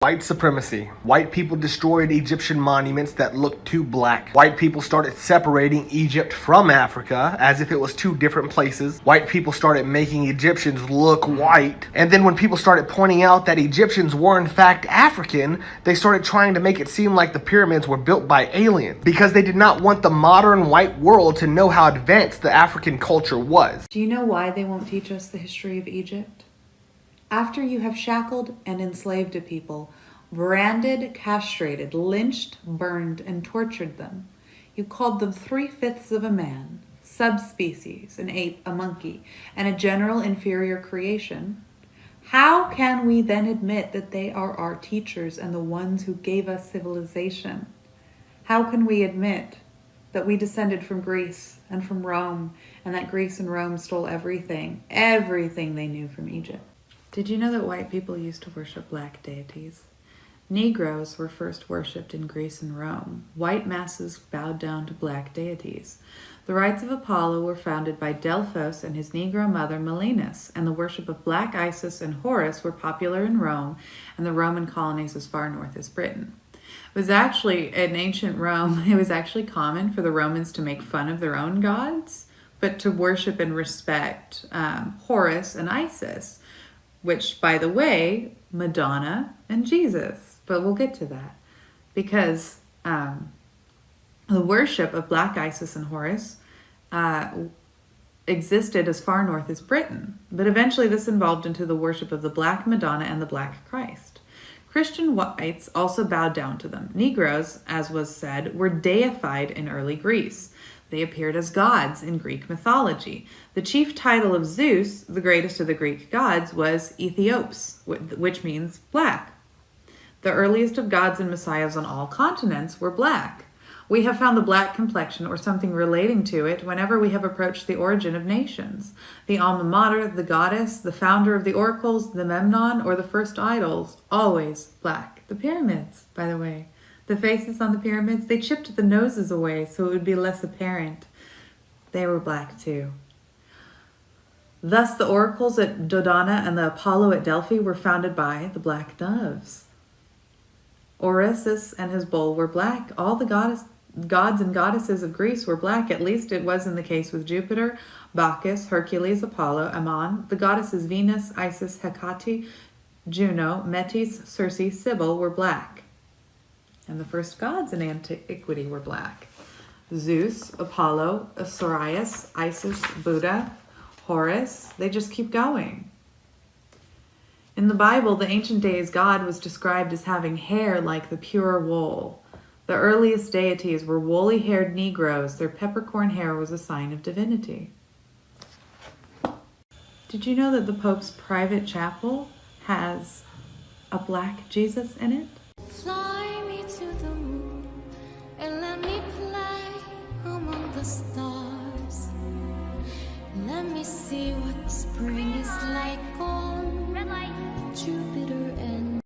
White supremacy. White people destroyed Egyptian monuments that looked too black. White people started separating Egypt from Africa as if it was two different places. White people started making Egyptians look white. And then when people started pointing out that Egyptians were in fact African, they started trying to make it seem like the pyramids were built by aliens because they did not want the modern white world to know how advanced the African culture was. Do you know why they won't teach us the history of Egypt? After you have shackled and enslaved a people, branded, castrated, lynched, burned, and tortured them, you called them 3/5 of a man, subspecies, an ape, a monkey, and a general inferior creation, how can we then admit that they are our teachers and the ones who gave us civilization? How can we admit that we descended from Greece and from Rome, and that Greece and Rome stole everything they knew from Egypt? Did you know that white people used to worship black deities? Negroes were first worshipped in Greece and Rome. White masses bowed down to black deities. The rites of Apollo were founded by Delphos and his Negro mother Melinus, and the worship of black Isis and Horus were popular in Rome and the Roman colonies as far north as Britain. It was actually, in ancient Rome, it was actually common for the Romans to make fun of their own gods, but to worship and respect Horus and Isis, which, by the way, Madonna and Jesus. But we'll get to that. Because the worship of black Isis and Horus existed as far north as Britain. But eventually this evolved into the worship of the black Madonna and the black Christ. Christian whites also bowed down to them. Negroes, as was said, were deified in early Greece. They appeared as gods in Greek mythology. The chief title of Zeus, the greatest of the Greek gods, was Ethiopes, which means black. The earliest of gods and messiahs on all continents were black. We have found the black complexion or something relating to it whenever we have approached the origin of nations. The alma mater, the goddess, the founder of the oracles, the Memnon, or the first idols, always black. The pyramids, by the way. The faces on the pyramids, they chipped the noses away so it would be less apparent. They were black too. Thus, the oracles at Dodona and the Apollo at Delphi were founded by the black doves. Orpheus and his bull were black. All the gods and goddesses of Greece were black. At least it was in the case with Jupiter, Bacchus, Hercules, Apollo, Ammon. The goddesses Venus, Isis, Hecate, Juno, Metis, Circe, Cybele were black. And the first gods in antiquity were black. Zeus, Apollo, Osiris, Isis, Buddha, Horus, they just keep going. In the Bible, the ancient days God was described as having hair like the pure wool. The earliest deities were woolly-haired Negroes. Their peppercorn hair was a sign of divinity. Did you know that the Pope's private chapel has a black Jesus in it? Fly me to the moon and let me play among the stars. Let me see what spring is like on Jupiter and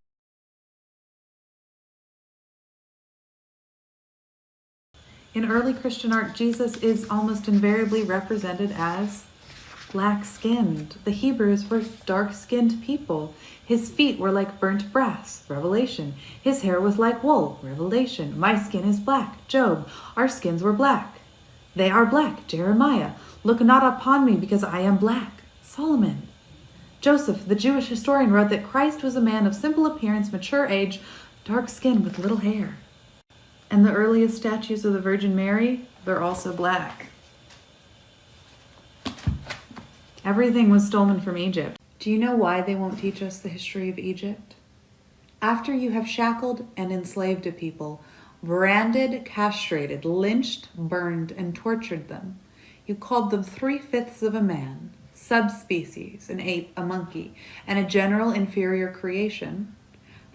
in early Christian art, Jesus is almost invariably represented as black-skinned. The Hebrews were dark-skinned people. His feet were like burnt brass, Revelation. His hair was like wool, Revelation. My skin is black, Job. Our skins were black. They are black, Jeremiah. Look not upon me because I am black, Solomon. Joseph, the Jewish historian, wrote that Christ was a man of simple appearance, mature age, dark skin with little hair. And the earliest statues of the Virgin Mary, they're also black. Everything was stolen from Egypt. Do you know why they won't teach us the history of Egypt? After you have shackled and enslaved a people, branded, castrated, lynched, burned, and tortured them, you called them 3/5 of a man, subspecies, an ape, a monkey, and a general inferior creation,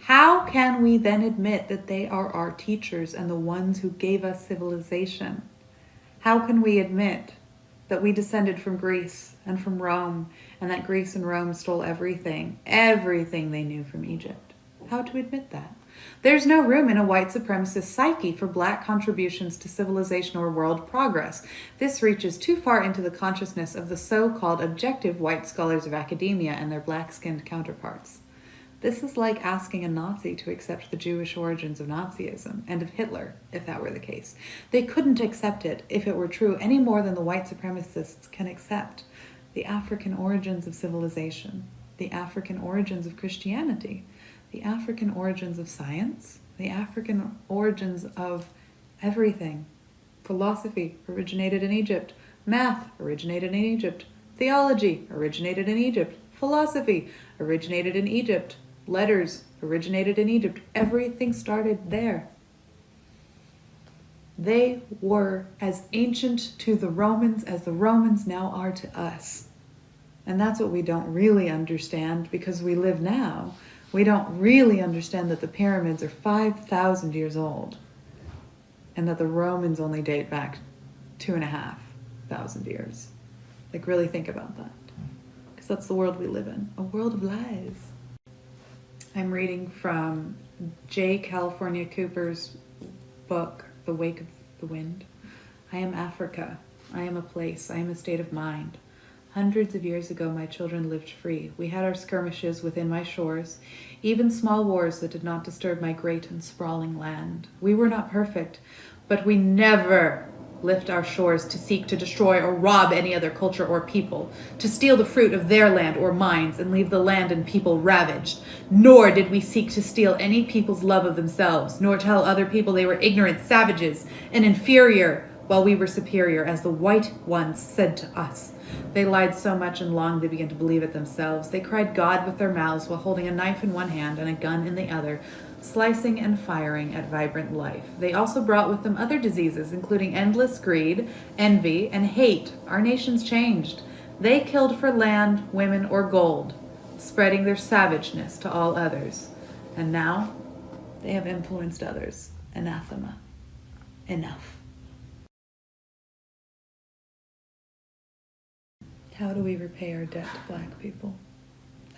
how can we then admit that they are our teachers and the ones who gave us civilization? How can we admit that we descended from Greece and from Rome, and that Greece and Rome stole everything they knew from Egypt? How to admit that? There's no room in a white supremacist psyche for black contributions to civilization or world progress. This reaches too far into the consciousness of the so-called objective white scholars of academia and their black-skinned counterparts. This is like asking a Nazi to accept the Jewish origins of Nazism and of Hitler, if that were the case. They couldn't accept it if it were true any more than the white supremacists can accept the African origins of civilization, the African origins of Christianity, the African origins of science, the African origins of everything. Philosophy originated in Egypt. Math originated in Egypt. Theology originated in Egypt. Philosophy originated in Egypt. Letters originated in Egypt. Everything started there. They were as ancient to the Romans as the Romans now are to us. And that's what we don't really understand because we live now. We don't really understand that the pyramids are 5,000 years old and that the Romans only date back 2,500 years. Like, really think about that. Because that's the world we live in, a world of lies. I'm reading from J. California Cooper's book, The Wake of the Wind. I am Africa. I am a place. I am a state of mind. Hundreds of years ago, my children lived free. We had our skirmishes within my shores, even small wars that did not disturb my great and sprawling land. We were not perfect, but we never lift our shores to seek to destroy or rob any other culture or people, to steal the fruit of their land or mines and leave the land and people ravaged. Nor did we seek to steal any people's love of themselves, nor tell other people they were ignorant savages and inferior while we were superior, as the white ones said to us. They lied so much and long they began to believe it themselves. They cried God with their mouths while holding a knife in one hand and a gun in the other, slicing and firing at vibrant life. They also brought with them other diseases, including endless greed, envy, and hate. Our nations changed. They killed for land, women, or gold, spreading their savageness to all others. And now they have influenced others. Anathema. Enough. How do we repay our debt to black people?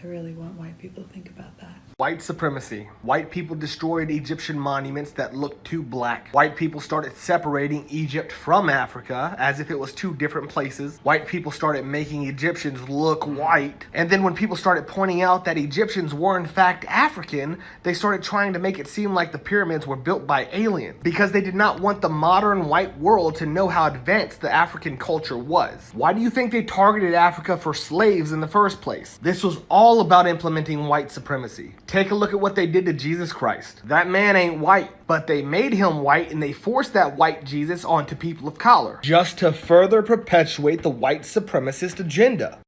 I really want white people to think about that. White supremacy. White people destroyed Egyptian monuments that looked too black. White people started separating Egypt from Africa as if it was two different places. White people started making Egyptians look white. And then when people started pointing out that Egyptians were in fact African, they started trying to make it seem like the pyramids were built by aliens because they did not want the modern white world to know how advanced the African culture was. Why do you think they targeted Africa for slaves in the first place? This was all about implementing white supremacy. Take a look at what they did to Jesus Christ. That man ain't white, but they made him white and they forced that white Jesus onto people of color just to further perpetuate the white supremacist agenda.